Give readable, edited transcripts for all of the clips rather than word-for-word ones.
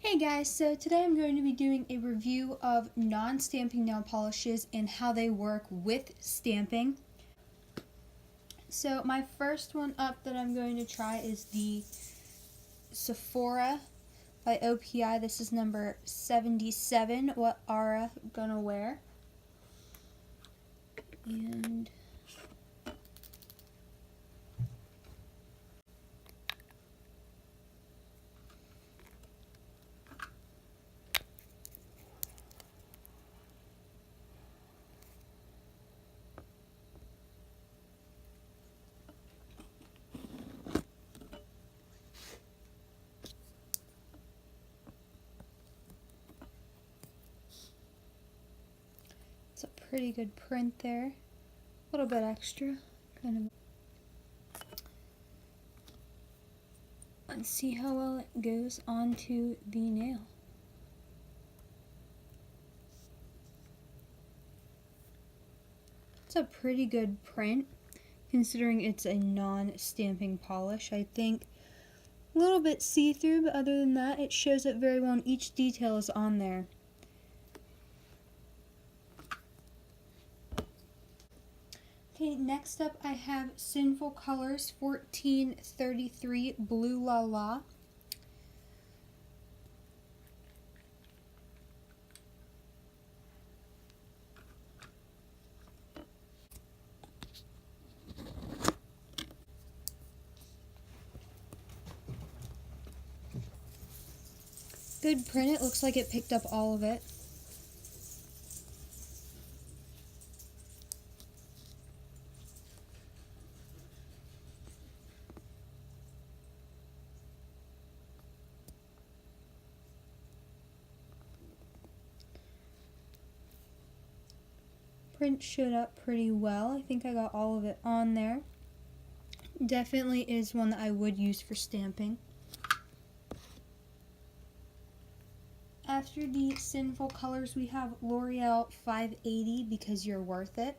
Hey guys, so today I'm going to be doing a review of non-stamping nail polishes and how they work with stamping. So my first one up that I'm going to try is the Sephora by OPI. This is number 77, what Ara gonna wear. And it's a pretty good print there. A little bit extra, kind of. Let's see how well it goes onto the nail. It's a pretty good print considering it's a non-stamping polish. I think a little bit see-through, but other than that it shows up very well and each detail is on there. Okay, next up I have Sinful Colors 1433 Blue La La. Good print, it looks like it picked up all of it. Print showed up pretty well. I think I got all of it on there. Definitely is one that I would use for stamping. After the Sinful Colors we have L'Oreal 580 Because You're Worth It.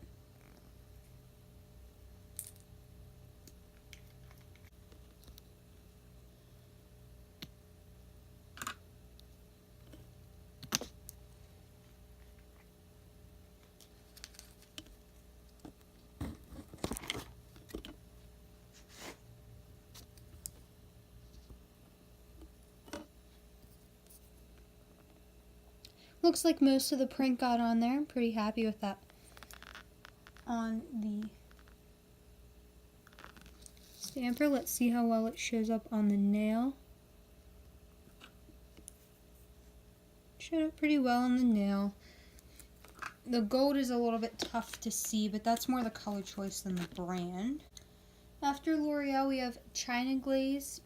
Looks like most of the print got on there. I'm pretty happy with that. On the stamper, let's see how well it shows up on the nail. Showed up pretty well on the nail. The gold is a little bit tough to see, but that's more the color choice than the brand. After L'Oreal, we have China Glaze.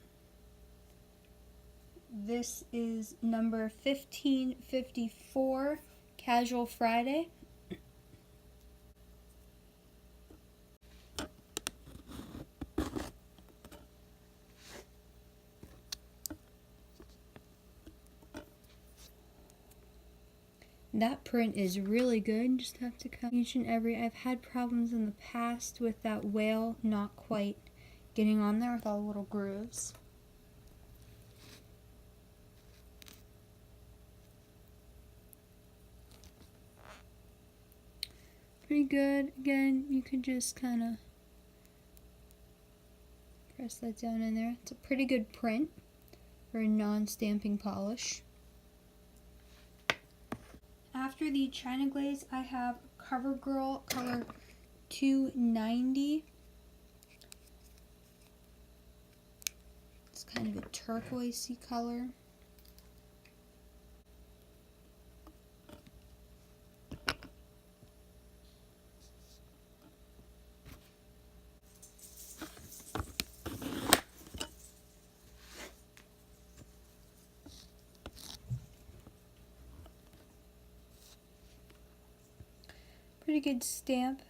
This is number 1554, Casual Friday. That print is really good. Just have to cut each and every. I've had problems in the past with that whale not quite getting on there with all the little grooves. Pretty good. Again, you could just kind of press that down in there. It's a pretty good print for a non-stamping polish. After the China Glaze, I have CoverGirl color 290. It's kind of a turquoisey color. Pretty good stamp.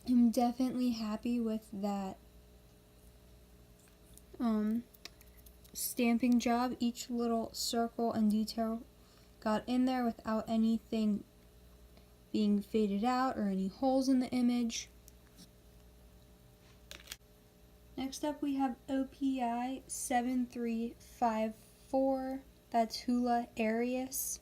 I'm definitely happy with that stamping job. Each little circle and detail got in there without anything being faded out or any holes in the image. Next up we have OPI 7354, that's Hula Arius.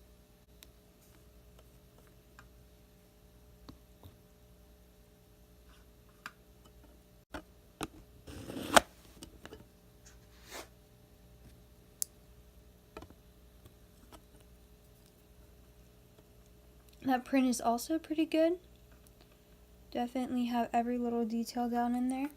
That print is also pretty good. Definitely have every little detail down in there.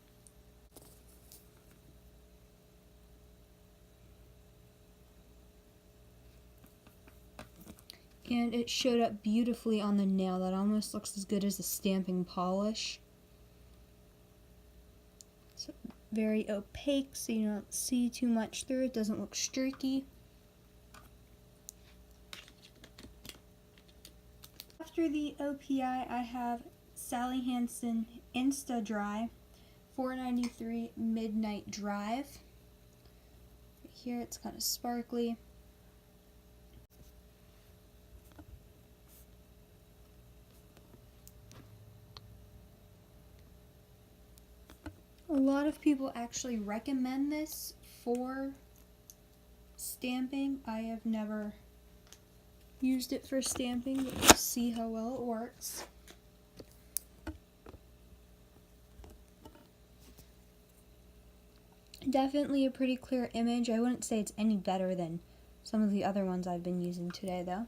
And it showed up beautifully on the nail. That almost looks as good as a stamping polish. It's very opaque, so you don't see too much through it. Doesn't look streaky. After the OPI, I have Sally Hansen Insta Dry 493 Midnight Drive. Here it's kind of sparkly. A lot of people actually recommend this for stamping. I have never used it for stamping, but we'll see how well it works. Definitely a pretty clear image. I wouldn't say it's any better than some of the other ones I've been using today though.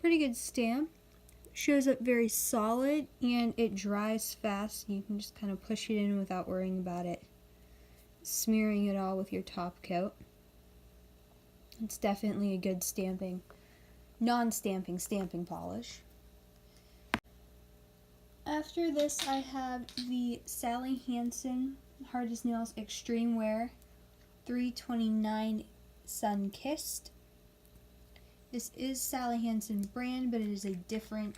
Pretty good stamp. Shows up very solid and it dries fast. You can just kind of push it in without worrying about it smearing it all with your top coat. It's definitely a good stamping, non-stamping stamping polish. After this I have the Sally Hansen Hard as Nails Extreme Wear 329 Sun Kissed. This is Sally Hansen brand, but it is a different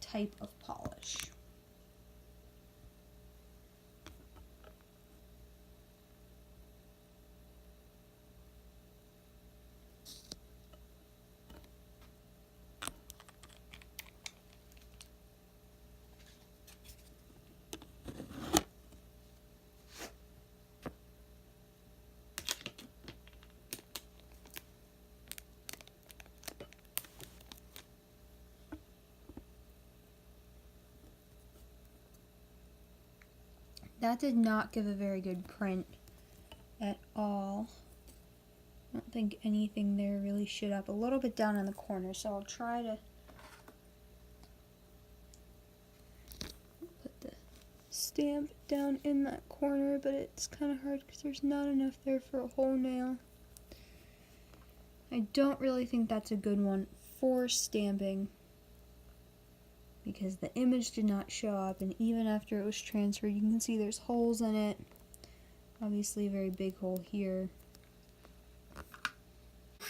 type of polish. That did not give a very good print at all. I don't think anything there really showed up. A little bit down in the corner, so I'll try to put the stamp down in that corner, but it's kind of hard because there's not enough there for a whole nail. I don't really think that's a good one for stamping, because the image did not show up, and even after it was transferred you can see there's holes in it. Obviously a very big hole here.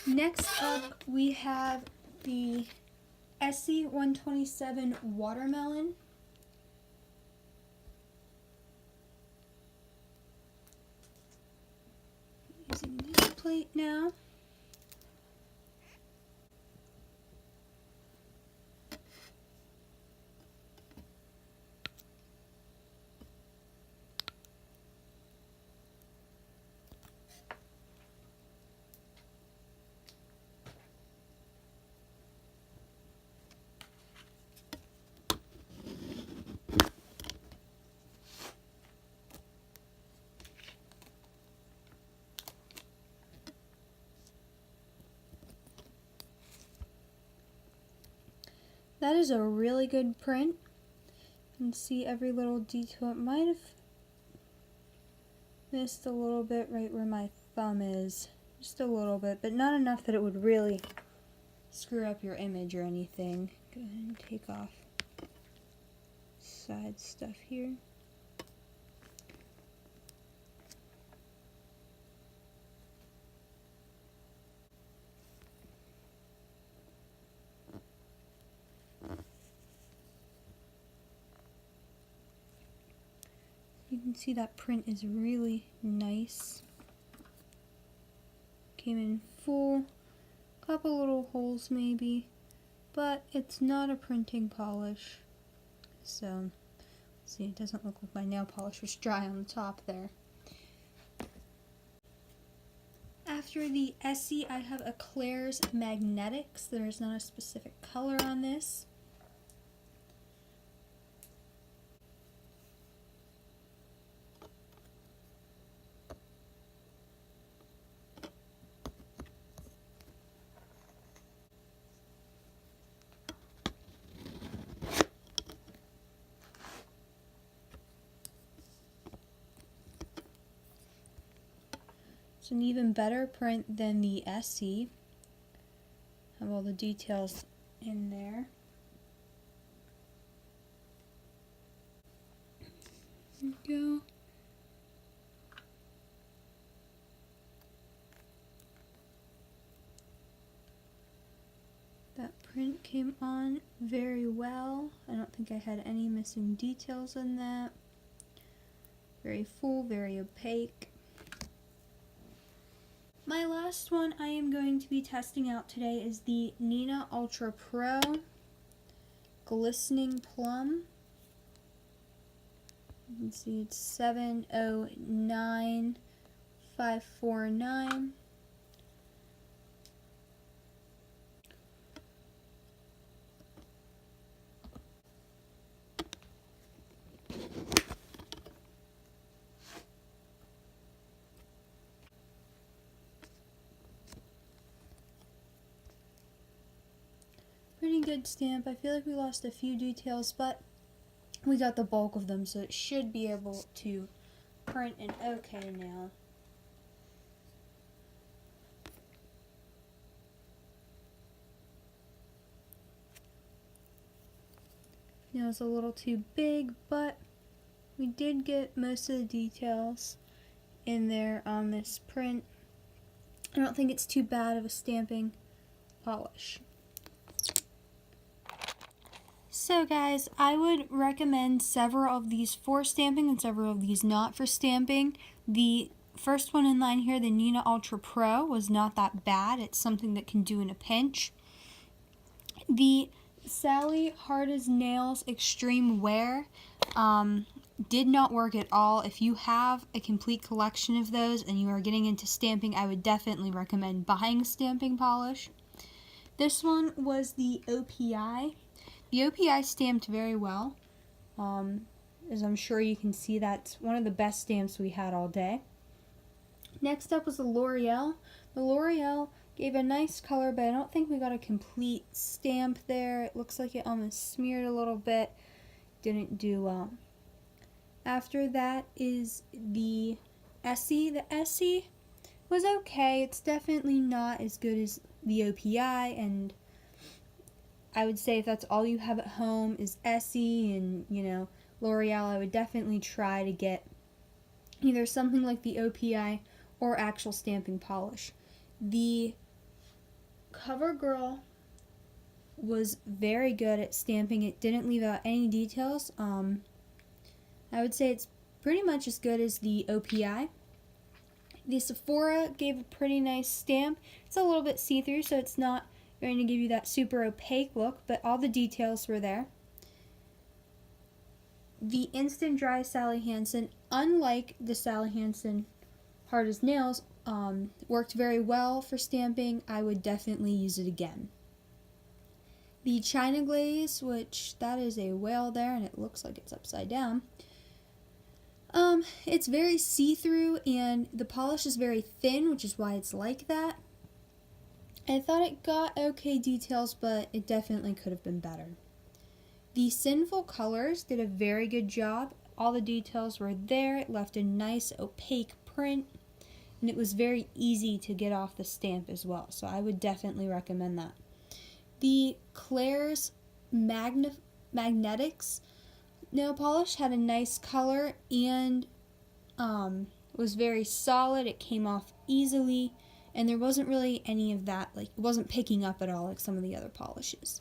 Next up we have the Essie 127 Watermelon. Using this plate now. That is a really good print. You can see every little detail. It might have missed a little bit right where my thumb is. Just a little bit, but not enough that it would really screw up your image or anything. Go ahead and take off side stuff here. You can see that print is really nice. Came in full, couple little holes maybe, but it's not a printing polish. So, see, it doesn't look like my nail polish was dry on the top there. After the Essie, I have a Claire's Magnetics. There's not a specific color on this. It's an even better print than the Essie. Have all the details in there. There we go. That print came on very well. I don't think I had any missing details in that. Very full, very opaque. My last one I am going to be testing out today is the Nina Ultra Pro Glistening Plum. You can see it's 709549. Pretty good stamp. I feel like we lost a few details, but we got the bulk of them, so it should be able to print an okay nail. Now it's a little too big, but we did get most of the details in there on this print. I don't think it's too bad of a stamping polish. So guys, I would recommend several of these for stamping and several of these not for stamping. The first one in line here, the Nina Ultra Pro, was not that bad. It's something that can do in a pinch. The Sally Hard as Nails Extreme Wear did not work at all. If you have a complete collection of those and you are getting into stamping, I would definitely recommend buying a stamping polish. This one was the OPI. The OPI stamped very well. As I'm sure you can see, that's one of the best stamps we had all day. Next up was the L'Oreal. The L'Oreal gave a nice color, but I don't think we got a complete stamp there. It looks like it almost smeared a little bit. Didn't do well. After that is the Essie. The Essie was okay. It's definitely not as good as the OPI, and I would say if that's all you have at home is Essie and, you know, L'Oreal, I would definitely try to get either something like the OPI or actual stamping polish. The CoverGirl was very good at stamping. It didn't leave out any details. I would say it's pretty much as good as the OPI. The Sephora gave a pretty nice stamp. It's a little bit see-through, so it's not going to give you that super opaque look, but all the details were there. The Instant Dry Sally Hansen, unlike the Sally Hansen Hard as Nails, worked very well for stamping. I would definitely use it again. The China Glaze, which that is a whale there, and it looks like it's upside down. It's very see-through, and the polish is very thin, which is why it's like that. I thought it got okay details, but it definitely could have been better. The Sinful Colors did a very good job. All the details were there. It left a nice opaque print, and it was very easy to get off the stamp as well, so I would definitely recommend that. The Claire's Magnetics nail polish had a nice color and was very solid. It came off easily, and there wasn't really any of that, like, it wasn't picking up at all like some of the other polishes.